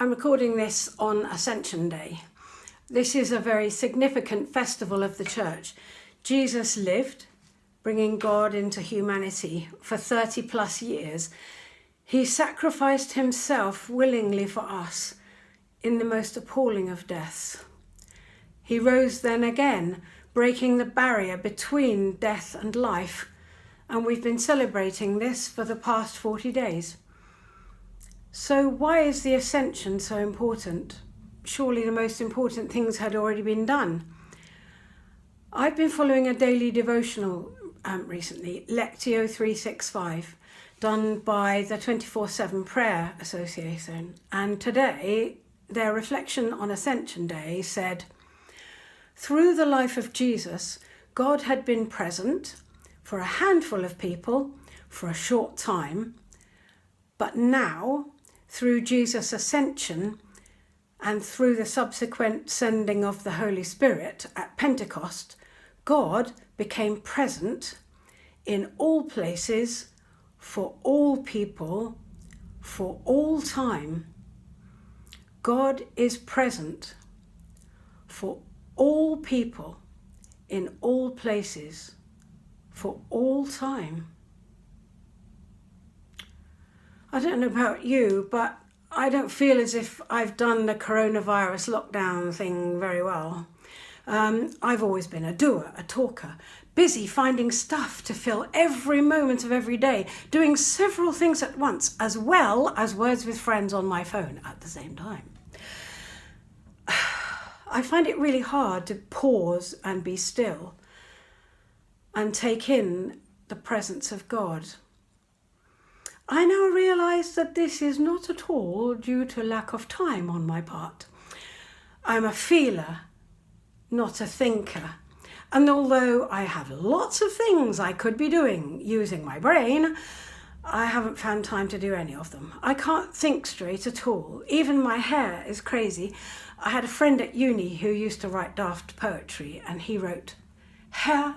I'm recording this on Ascension Day. This is a very significant festival of the church. Jesus lived, bringing God into humanity for 30 plus years. He sacrificed himself willingly for us in the most appalling of deaths. He rose then again, breaking the barrier between death and life, and we've been celebrating this for the past 40 days. So why is the Ascension so important? Surely the most important things had already been done. I've been following a daily devotional recently, Lectio 365, done by the 24/7 Prayer Association. And today, their reflection on Ascension Day said, through the life of Jesus, God had been present for a handful of people for a short time, but now, through Jesus' ascension and through the subsequent sending of the Holy Spirit at Pentecost, God became present in all places, for all people, for all time. God is present for all people, in all places, for all time. I don't know about you, but I don't feel as if I've done the coronavirus lockdown thing very well. I've always been a doer, a talker, busy finding stuff to fill every moment of every day, doing several things at once, as well as words with friends on my phone at the same time. I find it really hard to pause and be still and take in the presence of God. I now realise that this is not at all due to lack of time on my part. I'm a feeler, not a thinker. And although I have lots of things I could be doing using my brain, I haven't found time to do any of them. I can't think straight at all. Even my hair is crazy. I had a friend at uni who used to write daft poetry, and he wrote, "Hair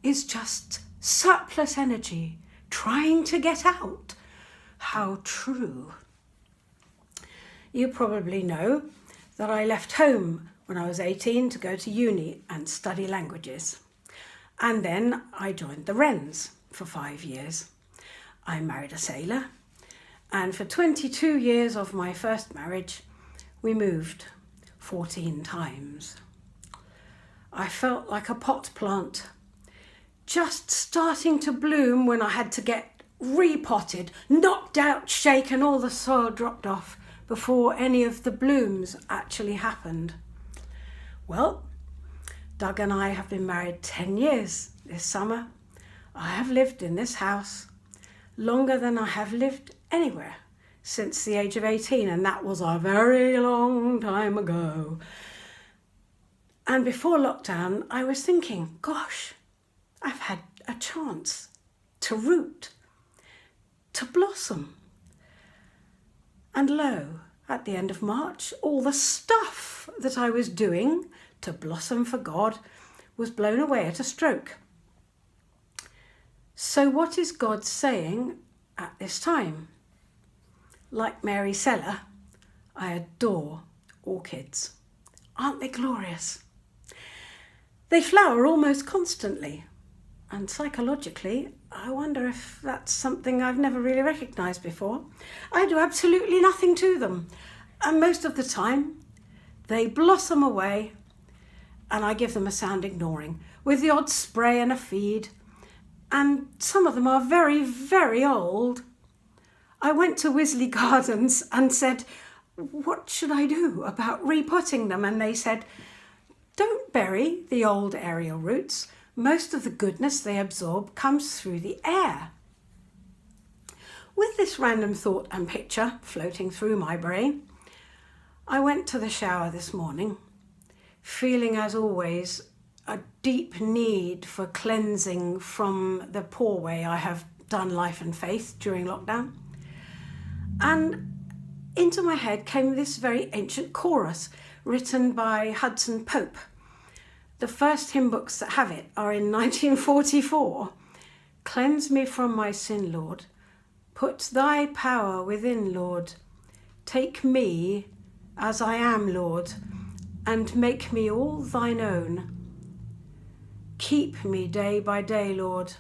is just surplus energy trying to get out." How true. You probably know that I left home when I was 18 to go to uni and study languages. And then I joined the Wrens for 5 years. I married a sailor, and for 22 years of my first marriage, we moved 14 times. I felt like a pot plant, just starting to bloom when I had to get repotted, knocked out, shaken, all the soil dropped off before any of the blooms actually happened. Well, Doug and I have been married 10 years this summer. I have lived in this house longer than I have lived anywhere since the age of 18, and that was a very long time ago. And before lockdown, I was thinking, gosh, I've had a chance to root, to blossom. And lo, at the end of March, all the stuff that I was doing to blossom for God was blown away at a stroke. So what is God saying at this time? Like Mary Seller, I adore orchids. Aren't they glorious? They flower almost constantly. And psychologically, I wonder if that's something I've never really recognised before. I do absolutely nothing to them. And most of the time, they blossom away and I give them a sound ignoring, with the odd spray and a feed. And some of them are very, very old. I went to Wisley Gardens and said, what should I do about repotting them? And they said, don't bury the old aerial roots. Most of the goodness they absorb comes through the air. With this random thought and picture floating through my brain, I went to the shower this morning, feeling as always a deep need for cleansing from the poor way I have done life and faith during lockdown. And into my head came this very ancient chorus written by Hudson Pope. The first hymn books that have it are in 1944. Cleanse me from my sin, Lord. Put thy power within, Lord. Take me as I am, Lord, and make me all thine own. Keep me day by day, Lord,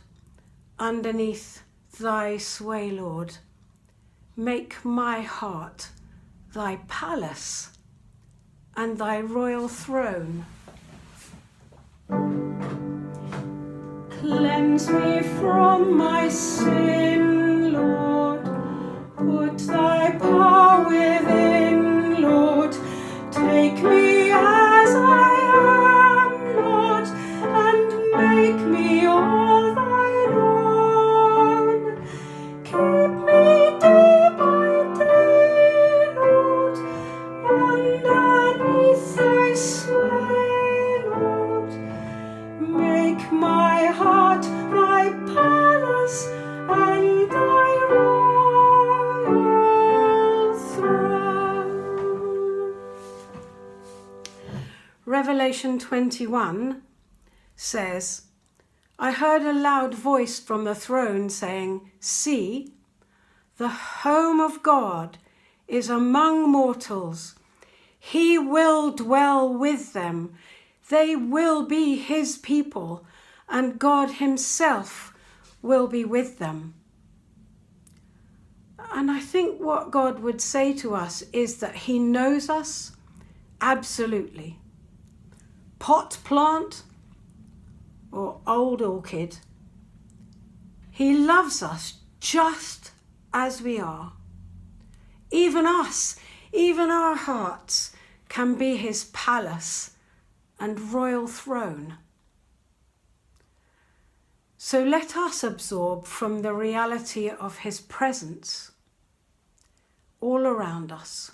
underneath thy sway, Lord. Make my heart thy palace and thy royal throne. Cleanse me from my sin, Lord. Put thy power within, Lord. Take me as I am, Lord, and make me all thine own. Keep me day by day, Lord, underneath thy sway, Lord. Make my heart thy palace and thy royal throne. Revelation 21 says, I heard a loud voice from the throne saying, See, the home of God is among mortals. He will dwell with them. They will be his people, and God himself will be with them. And I think what God would say to us is that he knows us absolutely. Pot plant or old orchid, he loves us just as we are. Even us, even our hearts can be his palace and royal throne. So let us absorb from the reality of his presence all around us,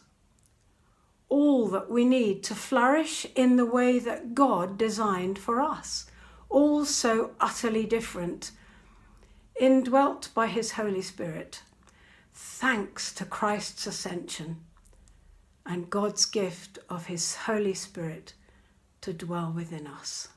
all that we need to flourish in the way that God designed for us, all so utterly different, indwelt by his Holy Spirit, thanks to Christ's ascension and God's gift of his Holy Spirit to dwell within us.